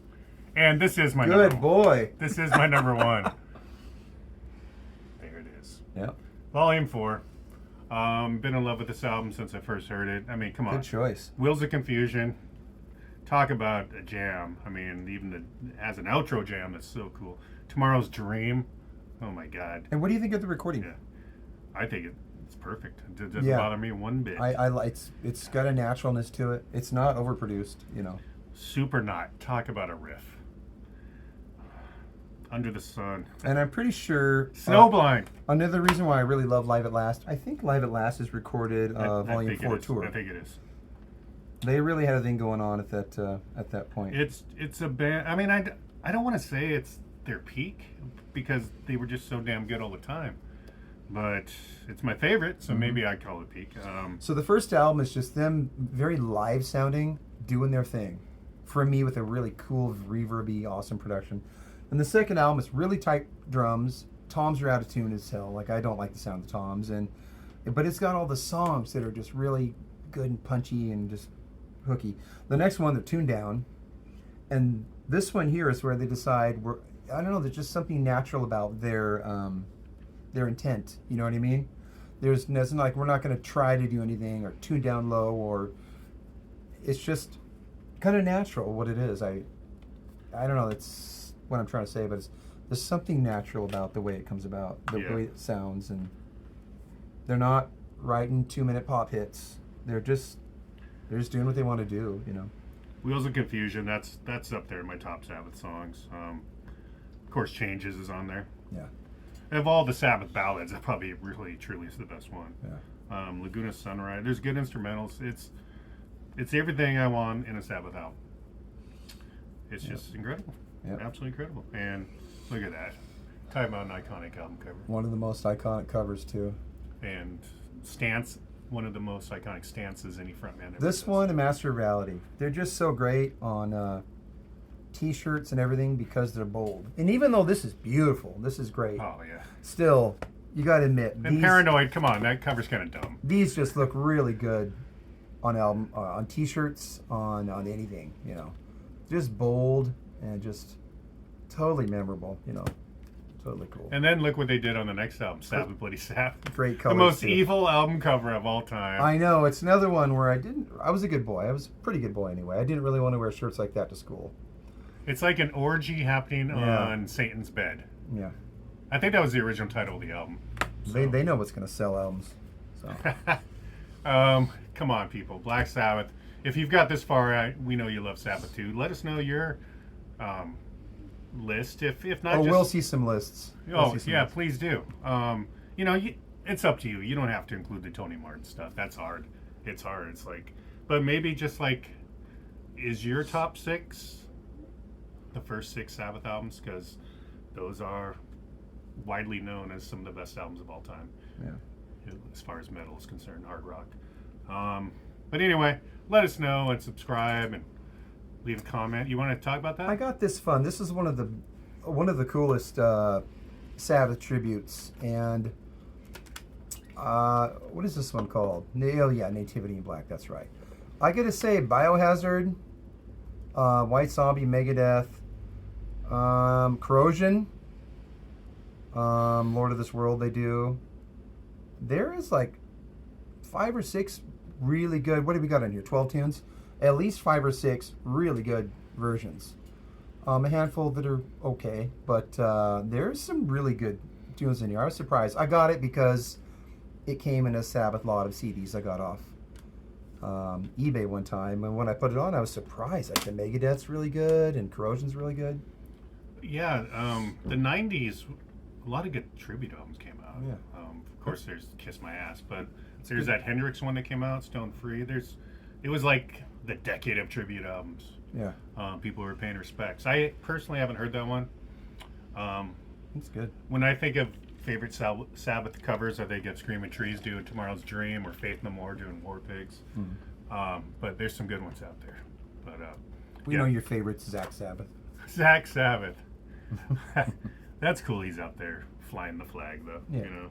and this is my number Good one. boy. This is my number one. There it is. Yep. Volume 4. Been in love with this album since I first heard it. I mean, come on. Good choice. Wheels of Confusion. Talk about a jam. I mean, even as an outro jam, that's so cool. Tomorrow's Dream. Oh my God. And what do you think of the recording? Yeah. I think it's perfect. It doesn't Yeah. bother me one bit. I like it's got a naturalness to it. It's not overproduced, Super not. Talk about a riff. Under the Sun. And I'm pretty sure Snowblind. Another reason why I really love Live at Last, I think Live at Last is recorded I Volume think 4 it is. tour. I think it is. They really had a thing going on at that point. It's a band. I mean, I don't want to say it's their peak, because they were just so damn good all the time. But it's my favorite, so maybe I'd call it peak. So the first album is just them very live sounding, doing their thing. For me, with a really cool, reverby, awesome production. And the second album is really tight drums. Toms are out of tune as hell. Like, I don't like the sound of toms, but it's got all the songs that are just really good and punchy and just hooky. The next one, they're tuned down, and this one here is where they decide I don't know. There's just something natural about their intent. You know what I mean? There's nothing like, we're not going to try to do anything or tune down low, or it's just kind of natural what it is. I don't know. That's what I'm trying to say, but there's something natural about the way it comes about, the way it sounds, and they're not writing 2-minute pop hits. They're just doing what they want to do. Wheels of Confusion. That's up there in my top Sabbath songs. Of course, Changes is on there. Yeah. Of all the Sabbath ballads, that probably really truly is the best one. Yeah. Laguna Sunrise. There's good instrumentals. It's everything I want in a Sabbath album. It's just incredible. Yep. Absolutely incredible. And look at that. Talk about an iconic album cover. One of the most iconic covers too. And stance. One of the most iconic stances any frontman ever This does. one and Master of Reality. They're just so great on T-shirts and everything, because they're bold. And even though this is beautiful, this is great. Oh yeah. Still, you got to admit, And Paranoid. Come on, that cover's kind of dumb. these just look really good on album, on T-shirts, on anything. Just bold and just totally memorable. Totally cool. And then look what they did on the next album, Sabbath Bloody Sabbath. Great The colors. most too. evil album cover of all time. I know, it's another one where I was a good boy. I was a pretty good boy anyway. I didn't really want to wear shirts like that to school. It's like an orgy happening Yeah. on Satan's bed. Yeah. I think that was the original title of the album. They know what's going to sell albums. So Come on, people. Black Sabbath. If you've got this far, we know you love Sabbath too. Let us know your list. If not, we'll see some lists. Oh yeah, please do. It's up to you. You don't have to include the Tony Martin stuff. That's hard. It's hard. It's like, but maybe just like is your top 6 the first 6 Sabbath albums? Because those are widely known as some of the best albums of all time. Yeah. As far as metal is concerned, hard rock. But anyway, let us know and subscribe and leave a comment. You want to talk about that? I got this fun. This is one of the coolest Sabbath tributes, and what is this one called? Nativity in Black. That's right. I gotta say, Biohazard, White Zombie, Megadeth, Corrosion, Lord of this World. They do. There is like 5 or 6 really good. What have we got on here? 12 tunes. At least 5 or 6 really good versions. A handful that are okay, but there's some really good tunes in here. I was surprised. I got it because it came in a Sabbath lot of CDs I got off eBay one time, and when I put it on, I was surprised. I said Megadeth's really good and Corrosion's really good. Yeah, the 90s, a lot of good tribute albums came out. Yeah. Of course, there's Kiss My Ass, but there's that Hendrix one that came out, Stone Free. It was like the decade of tribute albums. Yeah. People were paying respects. I personally haven't heard that one. It's good. When I think of favorite Sabbath covers, I think of Screaming Trees doing Tomorrow's Dream or Faith No More doing War Pigs. But there's some good ones out there. But we know your favorite's Zach Sabbath. Zach Sabbath. That's cool. He's out there flying the flag, though. Yeah. You know.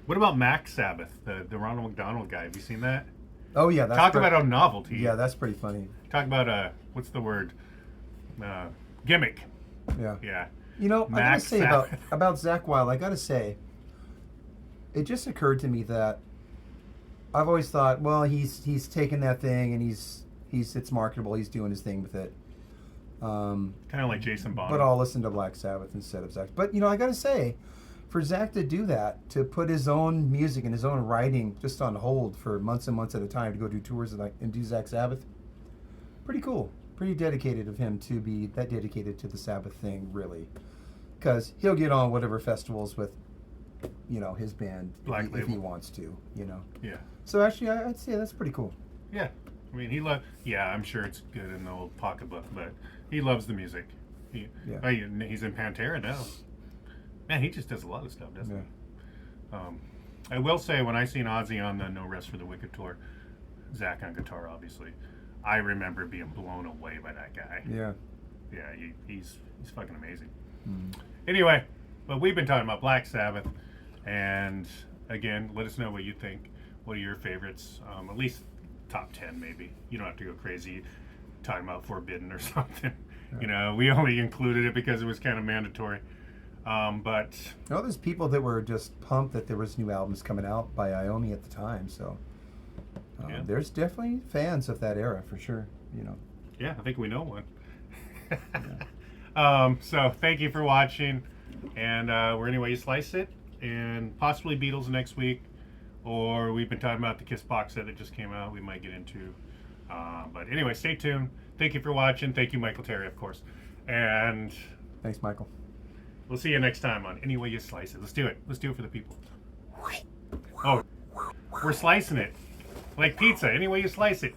What about Mac Sabbath, the Ronald McDonald guy? Have you seen that? Oh yeah, that's talk about a novelty. Yeah, that's pretty funny. Talk about what's the word? Gimmick. Yeah. Yeah. You know, I gotta say Sabbath. about Zach Wild. I gotta say, it just occurred to me that I've always thought, well, he's taken that thing and it's marketable. He's doing his thing with it. Kind of like Jason Bonham. But I'll listen to Black Sabbath instead of Zach. But you know, I gotta say, for Zach to do that, to put his own music and his own writing just on hold for months and months at a time to go do tours and do Zach Sabbath, pretty cool. Pretty dedicated of him to be that dedicated to the Sabbath thing, really. Because he'll get on whatever festivals with, you know, his band if he wants to, you know. Yeah. So actually, I'd say that's pretty cool. Yeah. I mean, yeah, I'm sure it's good in the old pocketbook, but he loves the music. He's in Pantera now. Man, he just does a lot of stuff, doesn't he? I will say, when I seen Ozzy on the No Rest for the Wicked tour, Zach on guitar, obviously, I remember being blown away by that guy. Yeah. Yeah, he's fucking amazing. Anyway, but we've been talking about Black Sabbath, and again, let us know what you think. What are your favorites? At least top 10, maybe. You don't have to go crazy talking about Forbidden or something. Yeah. You know, we only included it because it was kind of mandatory. But no, there's people that were just pumped that there was new albums coming out by Iommi at the time. So there's definitely fans of that era for sure. You know. Yeah, I think we know one. So thank you for watching, and we're Anyway You Slice It, and possibly Beatles next week, or we've been talking about the Kiss box set that just came out. We might get into. But anyway, stay tuned. Thank you for watching. Thank you, Michael Terry, of course, and thanks, Michael. We'll see you next time on Anyway You Slice It. Let's do it. Let's do it for the people. Oh, we're slicing it like pizza. Any way you slice it.